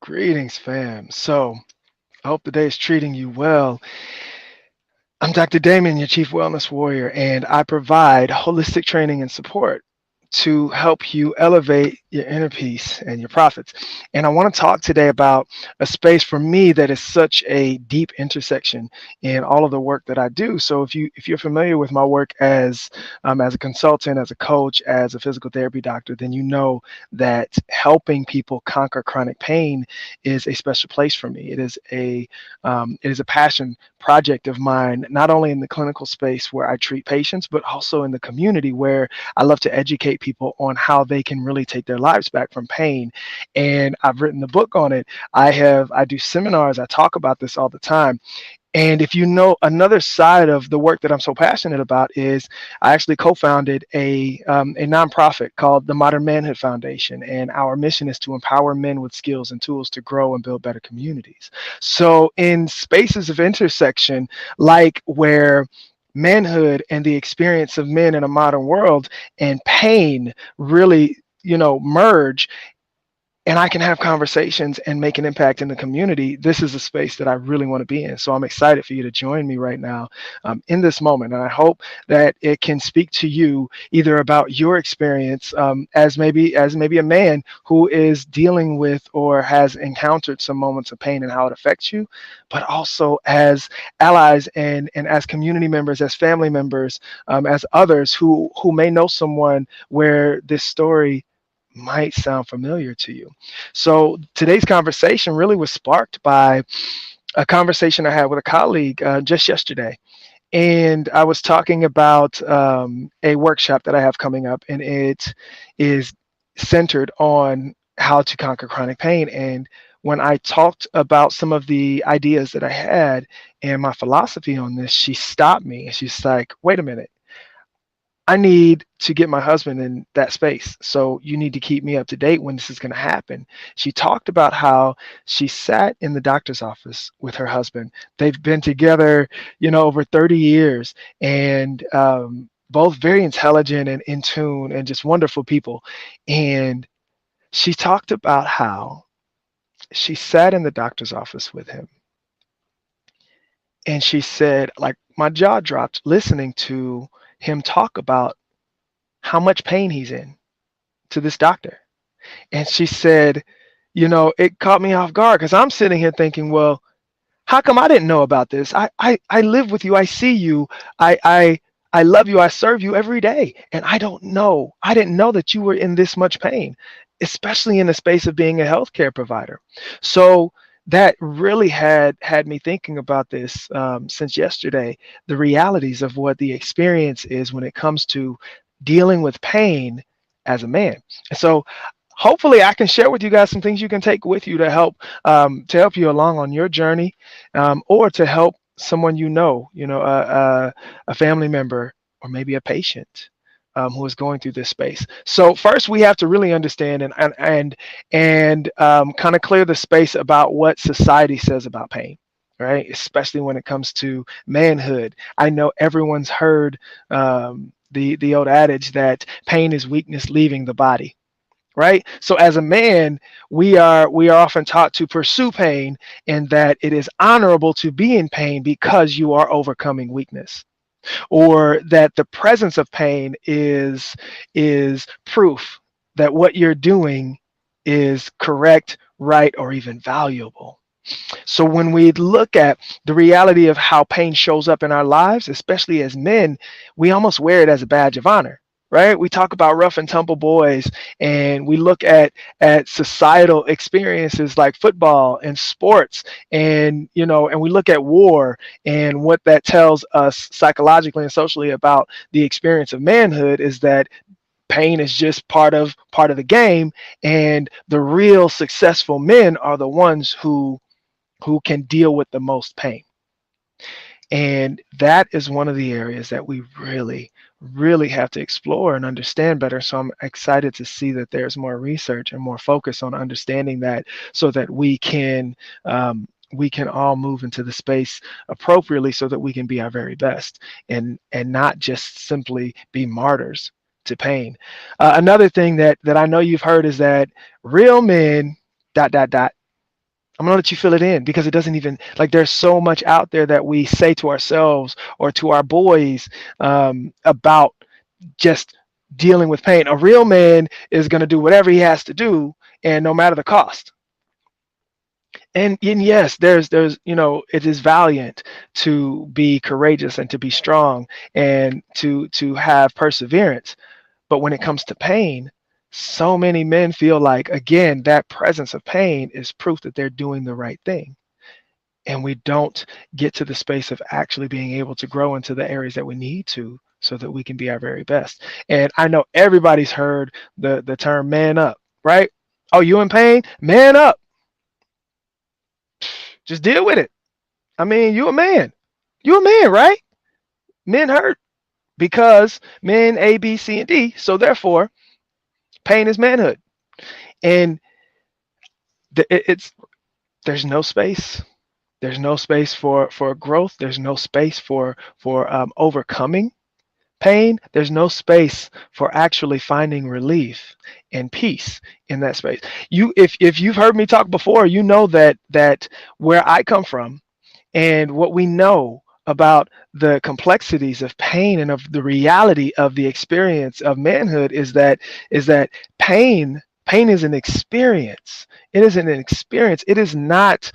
Greetings, fam. So, I hope the day is treating you well. I'm Dr. Damon, your Chief Wellness Warrior, and I provide holistic training and support to help you elevate your inner peace and your profits. And I want to talk today about a space for me that is such a deep intersection in all of the work that I do. So if you're familiar with my work as a consultant, as a coach, as a physical therapy doctor, then you know that helping people conquer chronic pain is a special place for me. It is a passion project of mine, not only in the clinical space where I treat patients, but also in the community where I love to educate people on how they can really take their lives back from pain. And I've written the book on it. I do seminars. I talk about this all the time. And if you know another side of the work that I'm so passionate about is I actually co-founded a nonprofit called the Modern Manhood Foundation, and our mission is to empower men with skills and tools to grow and build better communities. So in spaces of intersection, like where manhood and the experience of men in a modern world and pain really merge, and I can have conversations and make an impact in the community, this is a space that I really want to be in. So I'm excited for you to join me right now in this moment. And I hope that it can speak to you either about your experience as maybe a man who is dealing with or has encountered some moments of pain and how it affects you, but also as allies and as community members, as family members, as others who may know someone where this story might sound familiar to you. So today's conversation really was sparked by a conversation I had with a colleague just yesterday. And I was talking about a workshop that I have coming up, and it is centered on how to conquer chronic pain. And when I talked about some of the ideas that I had and my philosophy on this, she stopped me and she's like, wait a minute. I need to get my husband in that space. So you need to keep me up to date when this is going to happen. She talked about how she sat in the doctor's office with her husband. They've been together, over 30 years, and both very intelligent and in tune and just wonderful people. And she talked about how she sat in the doctor's office with him. And she said, like, my jaw dropped listening to him talk about how much pain he's in to this doctor. And she said, it caught me off guard because I'm sitting here thinking, well, how come I didn't know about this? I live with you. I see you. I love you. I serve you every day. And I don't know. I didn't know that you were in this much pain, especially in the space of being a healthcare provider. So that really had me thinking about this since yesterday, the realities of what the experience is when it comes to dealing with pain as a man. And so hopefully I can share with you guys some things you can take with you to help you along on your journey, or to help someone a family member or maybe a patient who is going through this space. So first, we have to really understand and kind of clear the space about what society says about pain. Right, especially when it comes to manhood. I know everyone's heard the old adage that pain is weakness leaving the body, right? So as a man, we are often taught to pursue pain, and that it is honorable to be in pain because you are overcoming weakness, or that the presence of pain is proof that what you're doing is correct, right, or even valuable. So when we look at the reality of how pain shows up in our lives, especially as men, we almost wear it as a badge of honor, right? We talk about rough and tumble boys, and we look at societal experiences like football and sports, and we look at war and what that tells us psychologically and socially about the experience of manhood is that pain is just part of the game, and the real successful men are the ones who can deal with the most pain. And that is one of the areas that we really, really have to explore and understand better. So I'm excited to see that there's more research and more focus on understanding that, so that we can all move into the space appropriately, so that we can be our very best and not just simply be martyrs to pain. Another thing that I know you've heard is that real men dot dot dot. I'm gonna let you fill it in because it doesn't even like there's so much out there that we say to ourselves or to our boys about just dealing with pain. A real man is gonna do whatever he has to do, and no matter the cost. And yes, there's it is valiant to be courageous and to be strong and to have perseverance. But when it comes to pain, so many men feel like, again, that presence of pain is proof that they're doing the right thing. And we don't get to the space of actually being able to grow into the areas that we need to so that we can be our very best. And I know everybody's heard the term man up, right? Oh, you in pain? Man up. Just deal with it. I mean, you a man. You a man, right? Men hurt because men A, B, C, and D. So therefore, pain is manhood. And it's there's no space. There's no space for growth. There's no space for overcoming pain. There's no space for actually finding relief and peace in that space. If you've heard me talk before, you know that where I come from and what we know about the complexities of pain and of the reality of the experience of manhood is that pain is an experience. It is an experience. It is not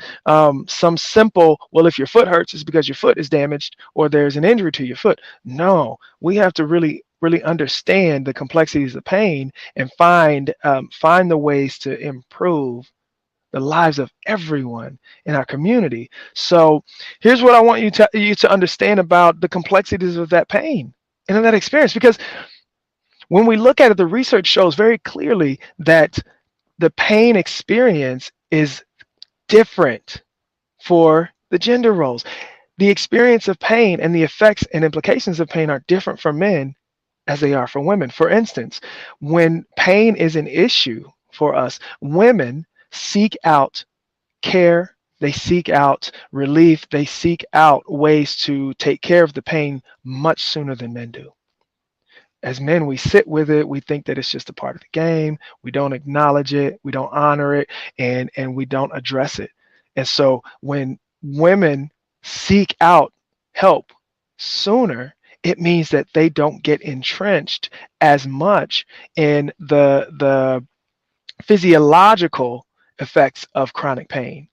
some simple, well, if your foot hurts, it's because your foot is damaged or there's an injury to your foot. No, we have to really understand the complexities of pain and find the ways to improve the lives of everyone in our community. So here's what I want you to understand about the complexities of that pain and of that experience. Because when we look at it, the research shows very clearly that the pain experience is different for the gender roles. The experience of pain and the effects and implications of pain are different for men as they are for women. For instance, when pain is an issue for us, women seek out care, they seek out relief, they seek out ways to take care of the pain much sooner than men do. As men, we sit with it, we think that it's just a part of the game, we don't acknowledge it, we don't honor it, and we don't address it. And so when women seek out help sooner, it means that they don't get entrenched as much in the physiological effects of chronic pain.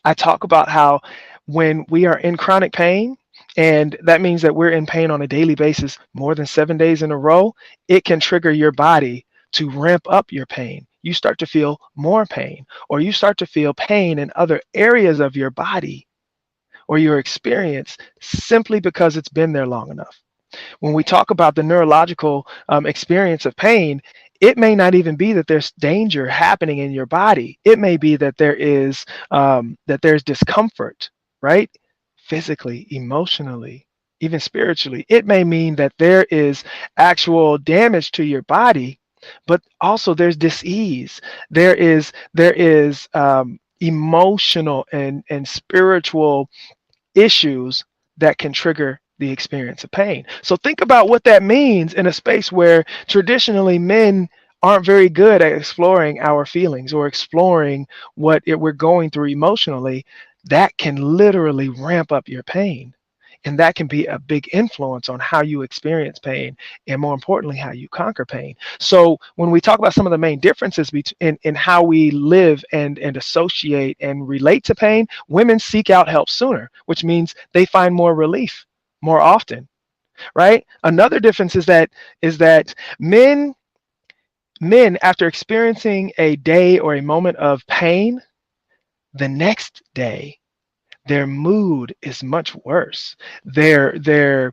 I talk about how when we are in chronic pain, and that means that we're in pain on a daily basis more than 7 days in a row, it can trigger your body to ramp up your pain. You start to feel more pain, or you start to feel pain in other areas of your body or your experience simply because it's been there long enough. When we talk about the neurological experience of pain, it may not even be that there's danger happening in your body. It may be that there's discomfort, right? Physically, emotionally, even spiritually. It may mean that there is actual damage to your body, but also there's dis-ease. There is emotional and spiritual issues that can trigger the experience of pain. So think about what that means in a space where traditionally men aren't very good at exploring our feelings or exploring we're going through emotionally. That can literally ramp up your pain. And that can be a big influence on how you experience pain and, more importantly, how you conquer pain. So when we talk about some of the main differences in how we live and associate and relate to pain, women seek out help sooner, which means they find more relief more often, right? Another difference is that men after experiencing a day or a moment of pain, the next day their mood is much worse. Their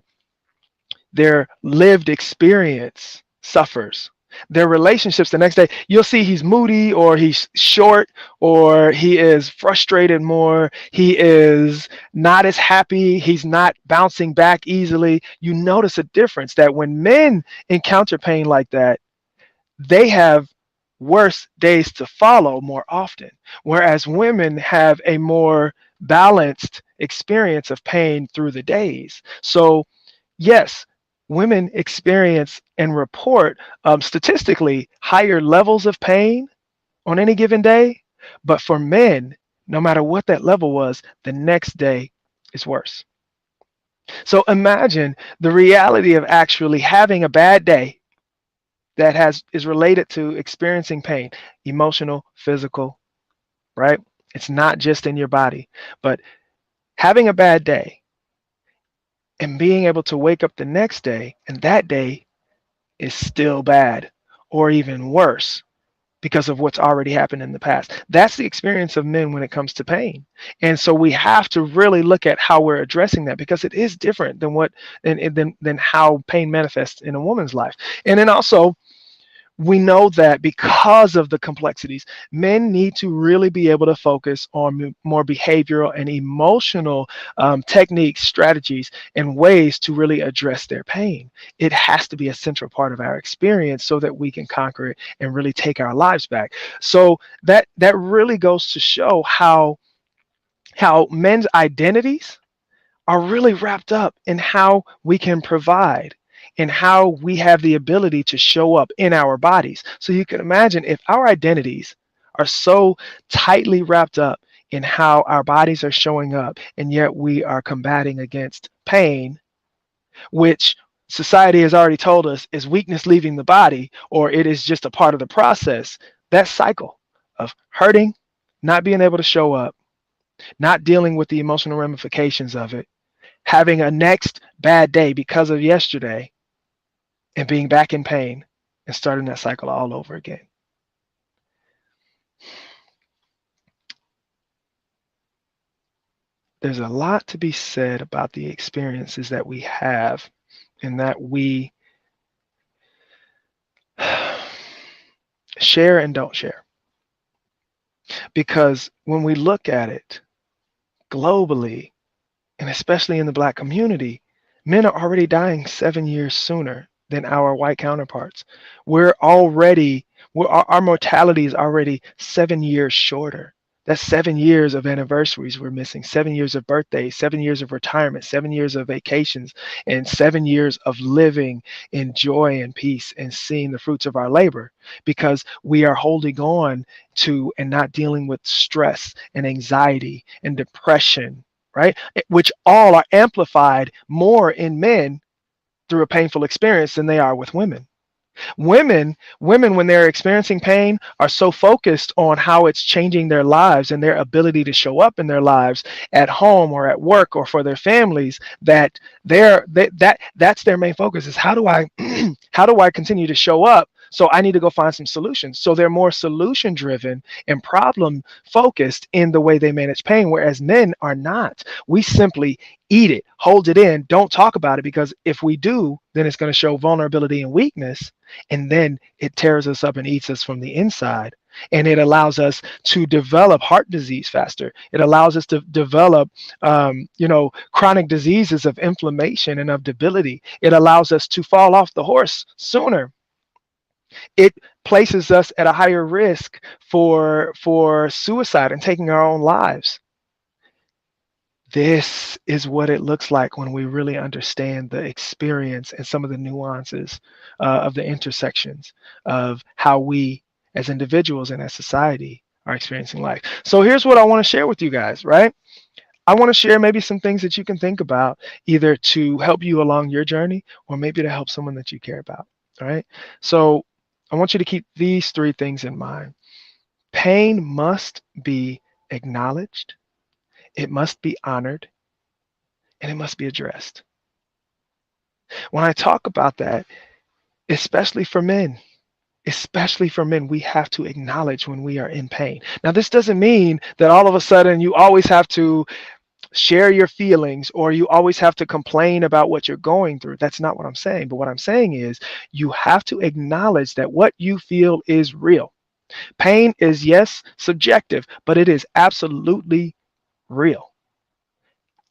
lived experience suffers. Their relationships the next day, you'll see he's moody or he's short or he is frustrated more. He is not as happy. He's not bouncing back easily. You notice a difference that when men encounter pain like that, they have worse days to follow more often, whereas women have a more balanced experience of pain through the days. So yes, women experience and report statistically higher levels of pain on any given day, but for men, no matter what that level was, the next day is worse. So imagine the reality of actually having a bad day that has is related to experiencing pain, emotional, physical, right? It's not just in your body, but having a bad day and being able to wake up the next day and that day is still bad or even worse because of what's already happened in the past. That's the experience of men when it comes to pain. And so we have to really look at how we're addressing that because it is different than than how pain manifests in a woman's life. And then also we know that because of the complexities, men need to really be able to focus on more behavioral and emotional techniques, strategies, and ways to really address their pain. It has to be a central part of our experience so that we can conquer it and really take our lives back. So that really goes to show how men's identities are really wrapped up in how we can provide and how we have the ability to show up in our bodies. So you can imagine if our identities are so tightly wrapped up in how our bodies are showing up, and yet we are combating against pain, which society has already told us is weakness leaving the body, or it is just a part of the process. That cycle of hurting, not being able to show up, not dealing with the emotional ramifications of it, having a next bad day because of yesterday, and being back in pain and starting that cycle all over again. There's a lot to be said about the experiences that we have and that we share and don't share. Because when we look at it globally, and especially in the Black community, men are already dying 7 years sooner than our white counterparts. We're already, our mortality is already 7 years shorter. That's 7 years of anniversaries we're missing, 7 years of birthdays, 7 years of retirement, 7 years of vacations, and 7 years of living in joy and peace and seeing the fruits of our labor because we are holding on to and not dealing with stress and anxiety and depression, right? Which all are amplified more in men through a painful experience than they are with women. Women, when they're experiencing pain, are so focused on how it's changing their lives and their ability to show up in their lives at home or at work or for their families that that's their main focus is how do I how do I continue to show up? So I need to go find some solutions. So they're more solution driven and problem focused in the way they manage pain, whereas men are not. We simply eat it, hold it in, don't talk about it because if we do, then it's going to show vulnerability and weakness and then it tears us up and eats us from the inside. And it allows us to develop heart disease faster. It allows us to develop, chronic diseases of inflammation and of debility. It allows us to fall off the horse sooner. It places us at a higher risk for suicide and taking our own lives. This is what it looks like when we really understand the experience and some of the nuances of the intersections of how we as individuals and as society are experiencing life. So here's what I want to share with you guys, right? I want to share maybe some things that you can think about either to help you along your journey or maybe to help someone that you care about. All right. So I want you to keep these three things in mind. Pain must be acknowledged, it must be honored, and it must be addressed. When I talk about that, especially for men, we have to acknowledge when we are in pain. Now, this doesn't mean that all of a sudden you always have to share your feelings or you always have to complain about what you're going through. That's not what I'm saying. But what I'm saying is you have to acknowledge that what you feel is real. Pain is, yes, subjective, but it is absolutely real.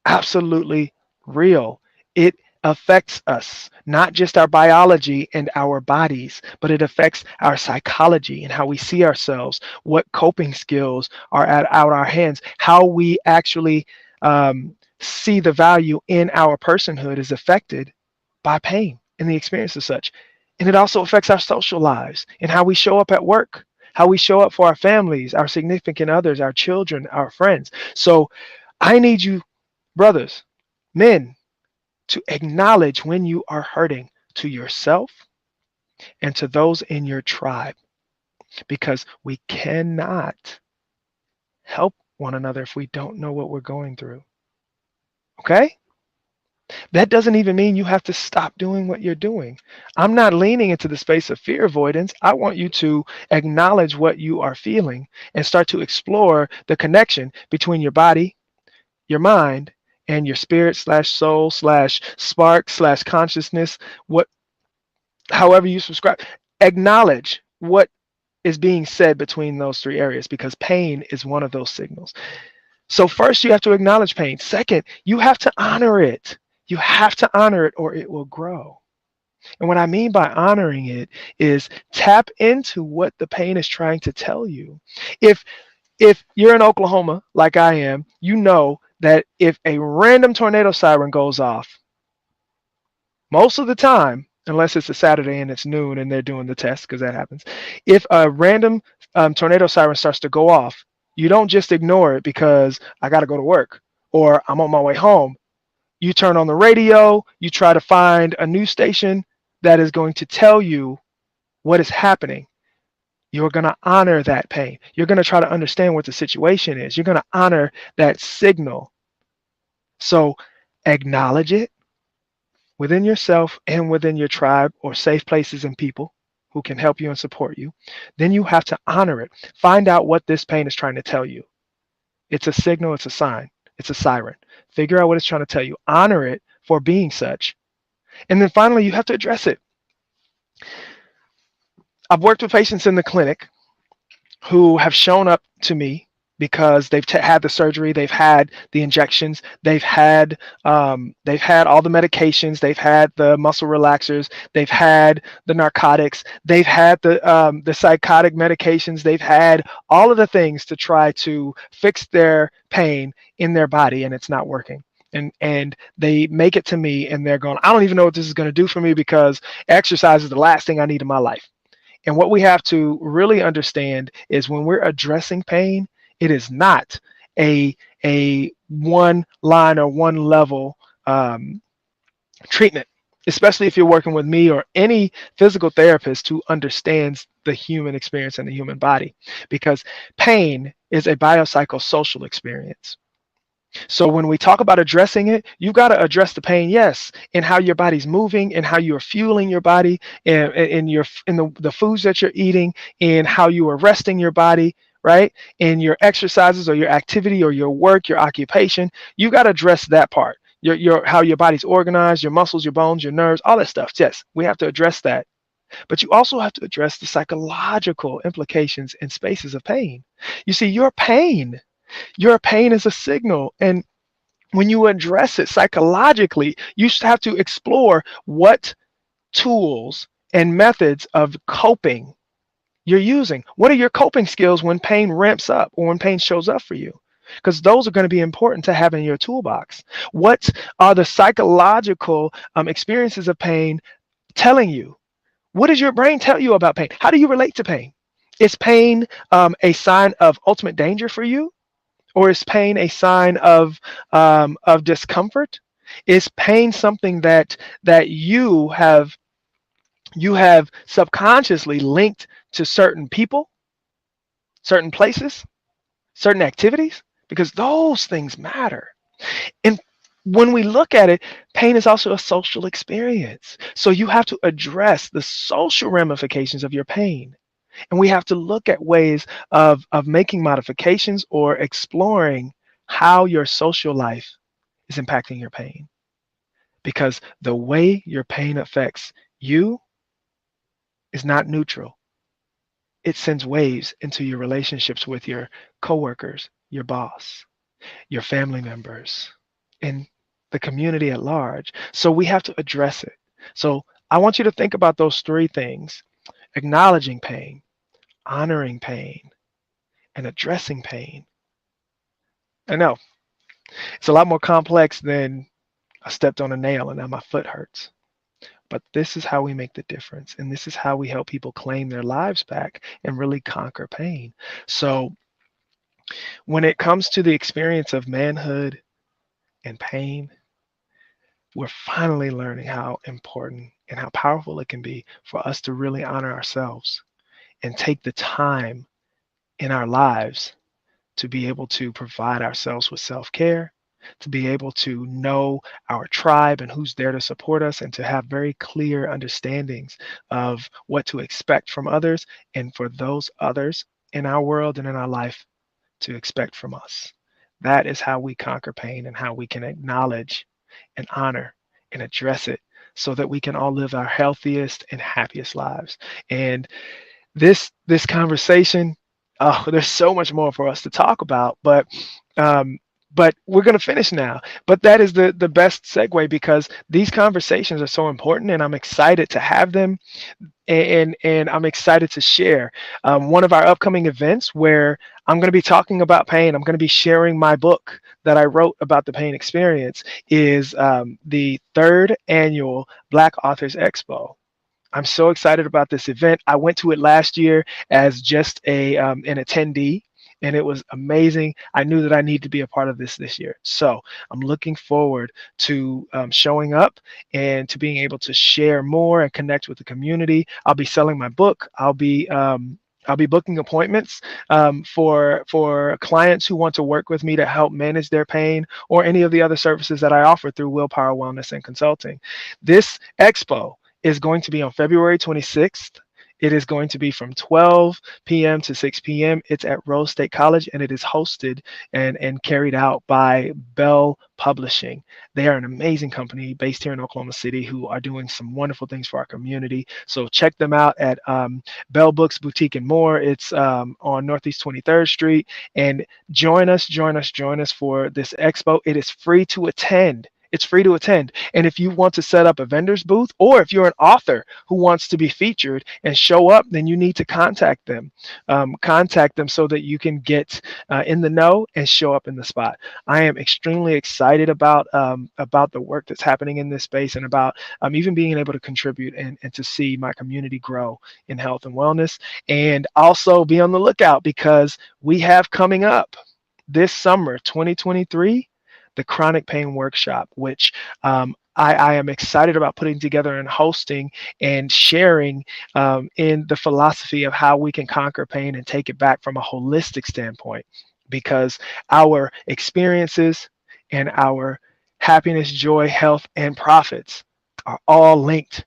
Absolutely real. It affects us, not just our biology and our bodies, but it affects our psychology and how we see ourselves, what coping skills are out our hands, how we actually see the value in our personhood is affected by pain and the experience of such. And it also affects our social lives and how we show up at work, how we show up for our families, our significant others, our children, our friends. So I need you, brothers, men, to acknowledge when you are hurting to yourself and to those in your tribe, because we cannot help one another if we don't know what we're going through. Okay? That doesn't even mean you have to stop doing what you're doing. I'm not leaning into the space of fear avoidance. I want you to acknowledge what you are feeling and start to explore the connection between your body, your mind, and your spirit slash soul slash spark slash consciousness, what however you subscribe. Acknowledge what is being said between those three areas, because pain is one of those signals. So first you have to acknowledge pain. Second, you have to honor it. You have to honor it or it will grow. And what I mean by honoring it is tap into what the pain is trying to tell you. If if you're in Oklahoma like I am, you know that if a random tornado siren goes off, most of the time, unless it's a Saturday and it's noon and they're doing the test, because that happens, if a random tornado siren starts to go off, you don't just ignore it because I got to go to work or I'm on my way home. You turn on the radio, you try to find a news station that is going to tell you what is happening. You're going to honor that pain. You're going to try to understand what the situation is. You're going to honor that signal. So acknowledge it within yourself and within your tribe or safe places and people who can help you and support you. Then you have to honor it. Find out what this pain is trying to tell you. It's a signal, it's a sign, it's a siren. Figure out what it's trying to tell you. Honor it for being such. And then finally, you have to address it. I've worked with patients in the clinic who have shown up to me because they've had the surgery, they've had the injections, they've had all the medications, they've had the muscle relaxers, they've had the narcotics, they've had the psychotic medications, they've had all of the things to try to fix their pain in their body, and it's not working. And they make it to me and they're going, I don't even know what this is going to do for me because exercise is the last thing I need in my life. And what we have to really understand is when we're addressing pain, it is not a one line or one level treatment, especially if you're working with me or any physical therapist who understands the human experience and the human body, because pain is a biopsychosocial experience. So when we talk about addressing it, you've got to address the pain, yes, in how your body's moving and how you're fueling your body and in the foods that you're eating and how you are resting your body, right? In your exercises or your activity or your work, your occupation. You got to address that part. Your how your body's organized, your muscles, your bones, your nerves, all that stuff. Yes, we have to address that. But you also have to address the psychological implications and spaces of pain. You see, your pain is a signal. And when you address it psychologically, you have to explore what tools and methods of coping you're using. What are your coping skills when pain ramps up or when pain shows up for you? Because those are going to be important to have in your toolbox. What are the psychological experiences of pain telling you? What does your brain tell you about pain? How do you relate to pain? Is pain a sign of ultimate danger for you? Or is pain a sign of discomfort? Is pain something that you have subconsciously linked to certain people, certain places, certain activities? Because those things matter. And when we look at it, pain is also a social experience. So you have to address the social ramifications of your pain. And we have to look at ways of making modifications or exploring how your social life is impacting your pain. Because the way your pain affects you is not neutral. It sends waves into your relationships with your coworkers, your boss, your family members, and the community at large. So we have to address it. So I want you to think about those three things: acknowledging pain, honoring pain, and addressing pain. I know it's a lot more complex than I stepped on a nail and now my foot hurts. but this is how we make the difference. And this is how we help people claim their lives back and really conquer pain. So when it comes to the experience of manhood and pain, we're finally learning how important and how powerful it can be for us to really honor ourselves and take the time in our lives to be able to provide ourselves with self care, to be able to know our tribe and who's there to support us, and to have very clear understandings of what to expect from others and for those others in our world and in our life to expect from us. That is how we conquer pain and how we can acknowledge and honor and address it so that we can all live our healthiest and happiest lives. And this conversation, oh, there's so much more for us to talk about, um, but we're going to finish now. But that is the best segue because these conversations are so important, and I'm excited to have them, and I'm excited to share one of our upcoming events where I'm going to be talking about pain. I'm going to be sharing my book that I wrote about the pain experience. Is the third annual Black Authors Expo. I'm so excited about this event. I went to it last year as just an attendee, and it was amazing. I knew that I need to be a part of this year. So I'm looking forward to showing up and to being able to share more and connect with the community. I'll be selling my book. I'll be booking appointments for clients who want to work with me to help manage their pain or any of the other services that I offer through Willpower Wellness and Consulting. This expo is going to be on February 26th. It is going to be from 12 p.m. to 6 p.m. It's at Rose State College, and it is hosted and carried out by Bell Publishing. They are an amazing company based here in Oklahoma City who are doing some wonderful things for our community. So check them out at Bell Books Boutique and More. It's on Northeast 23rd Street. And join us for this expo. It is free to attend. It's free to attend. And if you want to set up a vendor's booth, or if you're an author who wants to be featured and show up, then you need to contact them. Contact them so that you can get in the know and show up in the spot. I am extremely excited about the work that's happening in this space and about even being able to contribute and to see my community grow in health and wellness. And also be on the lookout because we have coming up this summer, 2023, the Chronic Pain Workshop, which I am excited about putting together and hosting and sharing in the philosophy of how we can conquer pain and take it back from a holistic standpoint, because our experiences and our happiness, joy, health, and profits are all linked.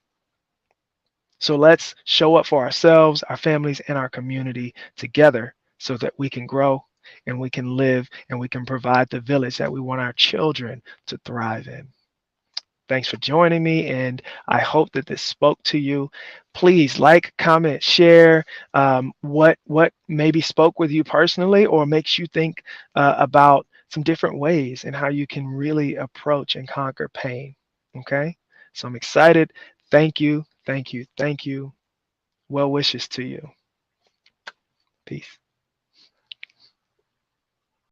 So let's show up for ourselves, our families, and our community together so that we can grow and we can live and we can provide the village that we want our children to thrive in. Thanks for joining me, and I hope that this spoke to you. Please like, comment, share what maybe spoke with you personally or makes you think about some different ways and how you can really approach and conquer pain. Okay? So I'm excited. Thank you, thank you, thank you. Well wishes to you. Peace.